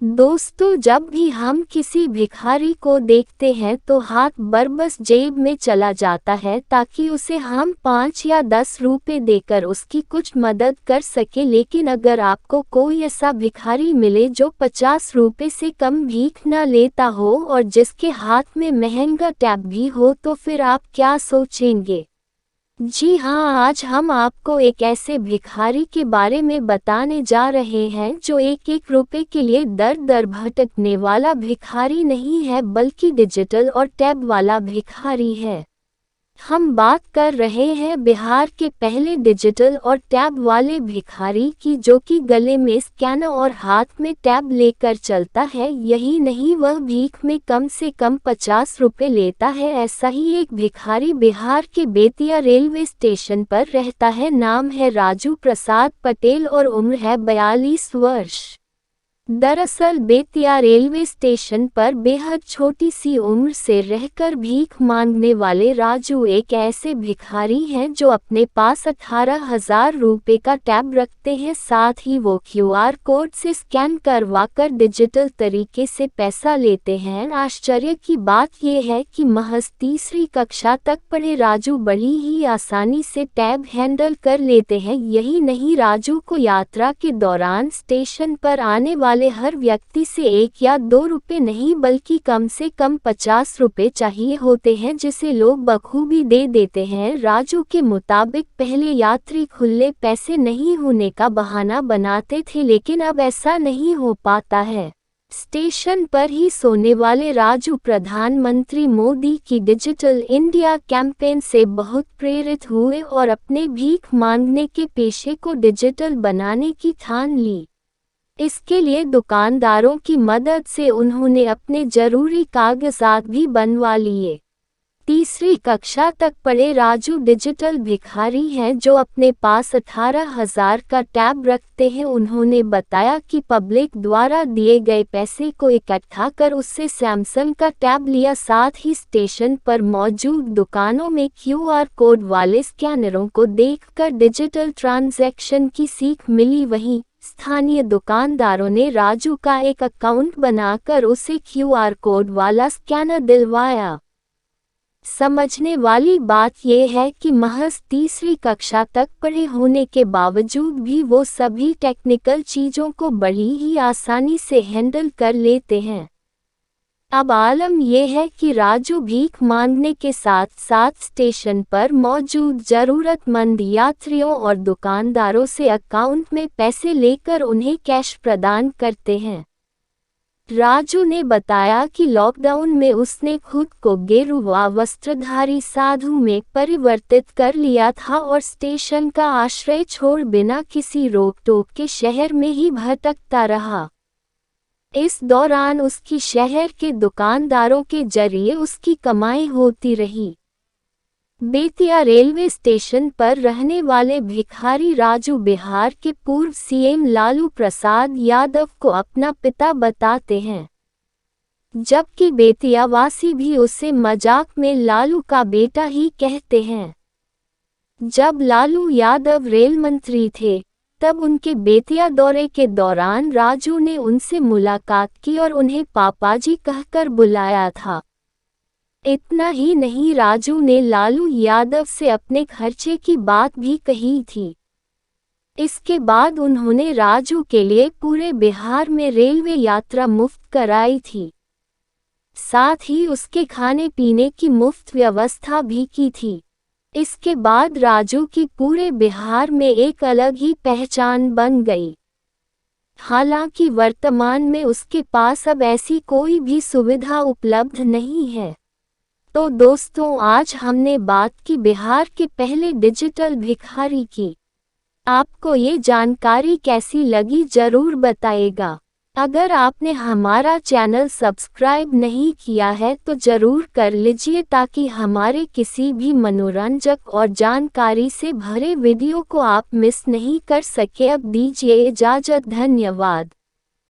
दोस्तों, जब भी हम किसी भिखारी को देखते हैं तो हाथ बरबस जेब में चला जाता है ताकि उसे हम 5 या 10 रुपए देकर उसकी कुछ मदद कर सके। लेकिन अगर आपको कोई ऐसा भिखारी मिले जो 50 रुपए से कम भीख न लेता हो और जिसके हाथ में महंगा टैब भी हो, तो फिर आप क्या सोचेंगे? जी हाँ, आज हम आपको एक ऐसे भिखारी के बारे में बताने जा रहे हैं जो एक रुपए के लिए दर दर भटकने वाला भिखारी नहीं है, बल्कि डिजिटल और टैब वाला भिखारी है। हम बात कर रहे हैं बिहार के पहले डिजिटल और टैब वाले भिखारी की, जो कि गले में स्कैनर और हाथ में टैब लेकर चलता है। यही नहीं, वह भीख में कम से कम 50 रुपए लेता है। ऐसा ही एक भिखारी बिहार के बेतिया रेलवे स्टेशन पर रहता है। नाम है राजू प्रसाद पटेल और उम्र है 42 वर्ष। दरअसल बेतिया रेलवे स्टेशन पर बेहद छोटी सी उम्र से रहकर भीख मांगने वाले राजू एक ऐसे भिखारी हैं जो अपने पास 18,000 रुपये का टैब रखते हैं। साथ ही वो QR कोड से स्कैन करवाकर डिजिटल तरीके से पैसा लेते हैं। आश्चर्य की बात यह है कि महज तीसरी कक्षा तक पढ़े राजू बड़ी ही आसानी से टैब हैंडल कर लेते हैं। यही नहीं, राजू को यात्रा के दौरान स्टेशन पर आने वाले हर व्यक्ति से 1 या 2 रुपए नहीं, बल्कि कम से कम 50 रुपए चाहिए होते हैं, जिसे लोग बखूबी दे देते हैं। राजू के मुताबिक पहले यात्री खुले पैसे नहीं होने का बहाना बनाते थे, लेकिन अब ऐसा नहीं हो पाता है। स्टेशन पर ही सोने वाले राजू प्रधानमंत्री मोदी की डिजिटल इंडिया कैंपेन से बहुत प्रेरित हुए और अपने भीख मांगने के पेशे को डिजिटल बनाने की ठान ली। इसके लिए दुकानदारों की मदद से उन्होंने अपने जरूरी कागजात भी बनवा लिए। तीसरी कक्षा तक पढ़े राजू डिजिटल भिखारी हैं जो अपने पास 18,000 का टैब रखते हैं। उन्होंने बताया कि पब्लिक द्वारा दिए गए पैसे को इकट्ठा कर उससे सैमसंग का टैब लिया। साथ ही स्टेशन पर मौजूद दुकानों में QR कोड वाले स्कैनरों को देखकर डिजिटल ट्रांजैक्शन की सीख मिली। वहीं स्थानीय दुकानदारों ने राजू का एक अकाउंट बनाकर उसे QR कोड वाला स्कैनर दिलवाया। समझने वाली बात यह है कि महज तीसरी कक्षा तक पढ़े होने के बावजूद भी वो सभी टेक्निकल चीज़ों को बड़ी ही आसानी से हैंडल कर लेते हैं। अब आलम यह है कि राजू भीख मांगने के साथ साथ स्टेशन पर मौजूद ज़रूरतमंद यात्रियों और दुकानदारों से अकाउंट में पैसे लेकर उन्हें कैश प्रदान करते हैं। राजू ने बताया कि लॉकडाउन में उसने खुद को गेरुआ वस्त्रधारी साधु में परिवर्तित कर लिया था और स्टेशन का आश्रय छोड़ बिना किसी रोक टोक के शहर में ही भटकता रहा। इस दौरान उसकी शहर के दुकानदारों के जरिए उसकी कमाई होती रही। बेतिया रेलवे स्टेशन पर रहने वाले भिखारी राजू बिहार के पूर्व CM लालू प्रसाद यादव को अपना पिता बताते हैं, जबकि बेतिया वासी भी उसे मजाक में लालू का बेटा ही कहते हैं। जब लालू यादव रेल मंत्री थे, तब उनके बेतिया दौरे के दौरान राजू ने उनसे मुलाकात की और उन्हें पापाजी कहकर बुलाया था। इतना ही नहीं, राजू ने लालू यादव से अपने खर्चे की बात भी कही थी। इसके बाद उन्होंने राजू के लिए पूरे बिहार में रेलवे यात्रा मुफ्त कराई थी। साथ ही उसके खाने पीने की मुफ्त व्यवस्था भी की थी। इसके बाद राजू की पूरे बिहार में एक अलग ही पहचान बन गई। हालांकि वर्तमान में उसके पास अब ऐसी कोई भी सुविधा उपलब्ध नहीं है। तो दोस्तों, आज हमने बात की बिहार के पहले डिजिटल भिखारी की। आपको ये जानकारी कैसी लगी जरूर बताइएगा। अगर आपने हमारा चैनल सब्सक्राइब नहीं किया है तो जरूर कर लीजिए, ताकि हमारे किसी भी मनोरंजक और जानकारी से भरे वीडियो को आप मिस नहीं कर सके। अब दीजिए इजाज़त, धन्यवाद।